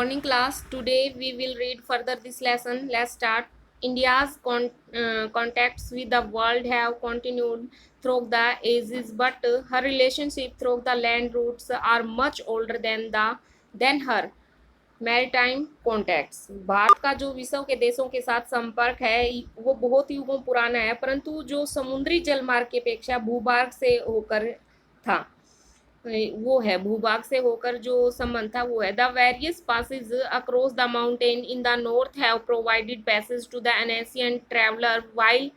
morning class. Today we will read further this lesson. Let's start. India's contacts with the world have continued through the ages, but her relationship through the land routes are much older than her maritime contacts. Bharat का जो विश्व के देशों के साथ संपर्क है वो बहुत युगों पुराना है, परंतु जो समुद्री जलमार्ग की अपेक्षा भूभाग से होकर था, वो है भूभाग से होकर जो संबंध था वो है। The various passes across the mountain in the north have provided passage to the Asian traveller while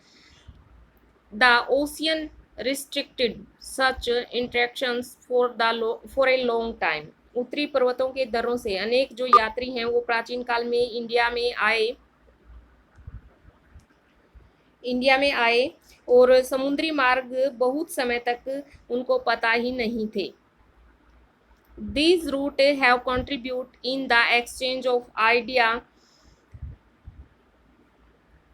the ocean restricted such interactions for a long time. उत्तरी पर्वतों के दर्रों से अनेक जो यात्री हैं वो प्राचीन काल में इंडिया में आए और समुद्री मार्ग बहुत समय तक उनको पता ही नहीं थे। These routes have contributed in the exchange of idea.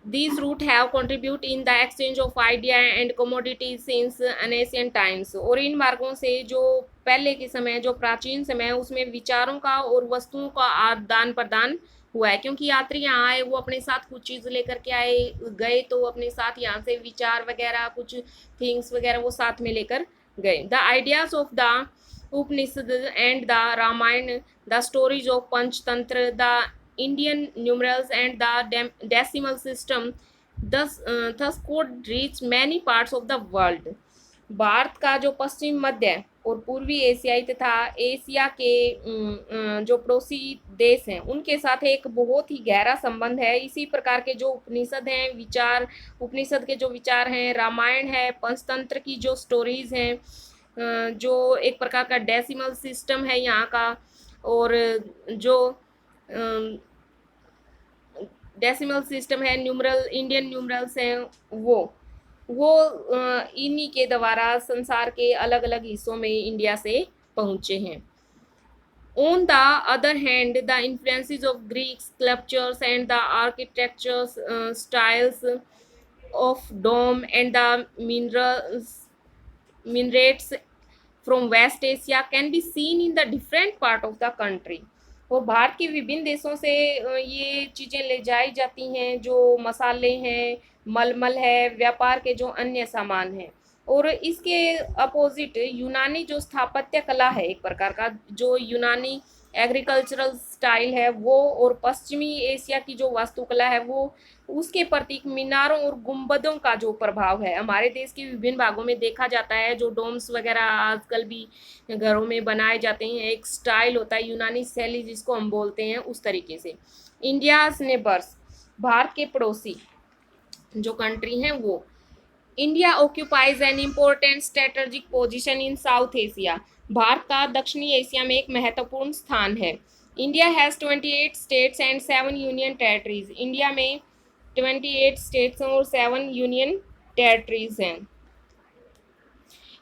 These routes have contributed in the exchange of idea and commodities since ancient times. और इन मार्गों से जो पहले के समय जो प्राचीन समय है उसमें विचारों का और वस्तुओं का आदान प्रदान हुआ है, क्योंकि यात्री यहाँ आए वो अपने साथ कुछ चीज़ लेकर के आए गए, तो अपने साथ यहाँ से विचार वगैरह कुछ थिंग्स वगैरह वो साथ में लेकर गए। The ideas of the Upanishad and the Ramayan, the stories of Panchatantra, the Indian numerals and the decimal system thus could reach many parts of the world. Bharat का जो पश्चिम मध्य और पूर्वी एशियाई तथा एशिया के जो पड़ोसी देश हैं उनके साथ एक बहुत ही गहरा संबंध है। इसी प्रकार के जो उपनिषद हैं उपनिषद के जो विचार हैं, रामायण है, पंचतंत्र की जो स्टोरीज हैं, जो एक प्रकार का डेसिमल सिस्टम है यहाँ का, और जो डेसिमल सिस्टम है, इंडियन न्यूमरल्स हैं, वो इन्हीं के द्वारा संसार के अलग अलग हिस्सों में इंडिया से पहुँचे हैं। On the other hand, the influences of Greek sculptures and the architecture styles of dome and the minarets from West Asia can be seen in the different part of the country. और भारत के विभिन्न देशों से ये चीज़ें ले जाई जाती हैं, जो मसाले हैं, मलमल है, व्यापार के जो अन्य सामान हैं। और इसके अपोजिट यूनानी जो स्थापत्य कला है, एक प्रकार का जो यूनानी एग्रीकल्चरल स्टाइल है वो, और पश्चिमी एशिया की जो वास्तुकला है वो, उसके प्रतीक मीनारों और गुंबदों का जो प्रभाव है हमारे देश के विभिन्न भागों में देखा जाता है। जो डोम्स वगैरह आजकल भी घरों में बनाए जाते हैं, एक स्टाइल होता है यूनानी शैली जिसको हम बोलते हैं, उस तरीके से। इंडियाज नेबर्स, भारत के पड़ोसी जो कंट्री हैं वो। India occupies an important strategic position in south Asia, Bharat का दक्षिणी एशिया में एक महत्वपूर्ण स्थान है। India has 28 states and 7 union territories, India में 28 स्टेट्स और 7 यूनियन टेरिटरीज हैं।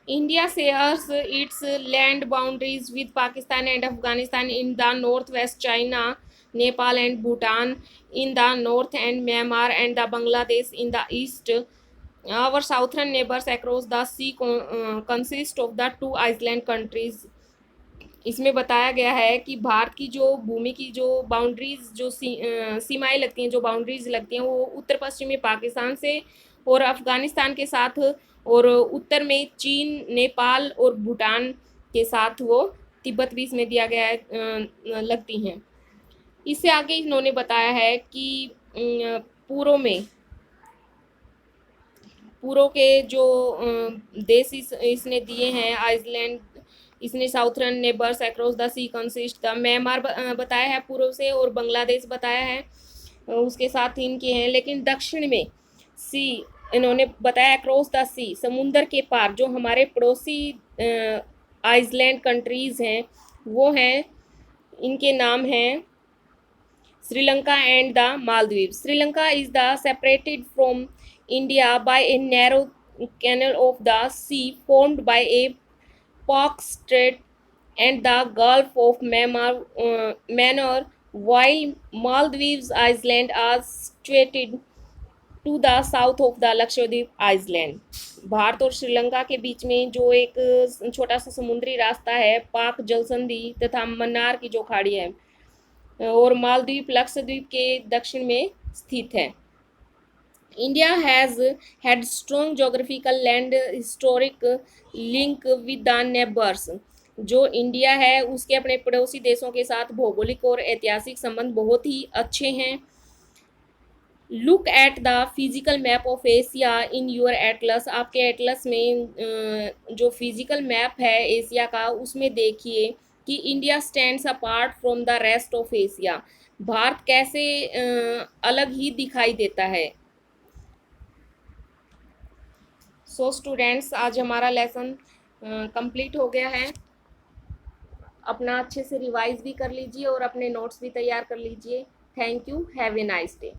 India shares it's land boundaries with Pakistan and Afghanistan in the north west, China, Nepal and Bhutan in the north and Myanmar and the Bangladesh in the east. Our southern neighbors across the sea consist of the 2 island countries. इसमें बताया गया है कि भारत की जो भूमि की जो boundaries जो सीमाएं लगती हैं, जो बाउंड्रीज लगती हैं वो उत्तर पश्चिम में पाकिस्तान से और अफगानिस्तान के साथ, और उत्तर में चीन, नेपाल और भूटान के साथ वो तिब्बत भी इसमें दिया गया है, लगती हैं। इससे आगे इन्होंने बताया है कि पूर्व के जो देश इसने दिए हैं, आइसलैंड, इसने southern neighbours across the sea consist the, Myanmar बताया है पूर्व से, और बांग्लादेश बताया है उसके साथ इनके हैं। लेकिन दक्षिण में सी इन्होंने बताया अक्रॉस द सी, समुंदर के पार जो हमारे पड़ोसी आइसलैंड कंट्रीज़ हैं वो हैं, इनके नाम हैं Sri Lanka and the Maldives. Sri Lanka is the separated from India by a narrow canal of the sea formed by a Palk strait and the gulf of Mannar, while Maldives Island are situated to the south of the Lakshadweep island. भारत और श्रीलंका के बीच में जो एक छोटा सा समुद्री रास्ता है, पाक जलसंधि तथा मन्नार की जो खाड़ी है, और मालदीव लक्षद्वीप के दक्षिण में स्थित है। India has had strong geographical land historic link with the neighbors। जो इंडिया है उसके अपने पड़ोसी देशों के साथ भौगोलिक और ऐतिहासिक संबंध बहुत ही अच्छे हैं। Look at the physical map of Asia in your Atlas. आपके एटलस में जो फिजिकल मैप है एशिया का उसमें देखिए कि India stands apart from the rest of Asia. Bharat कैसे अलग ही दिखाई देता है। सो स्टूडेंट्स, आज हमारा लेसन कंप्लीट हो गया है। अपना अच्छे से रिवाइज भी कर लीजिए और अपने नोट्स भी तैयार कर लीजिए। Thank you. Have a nice day.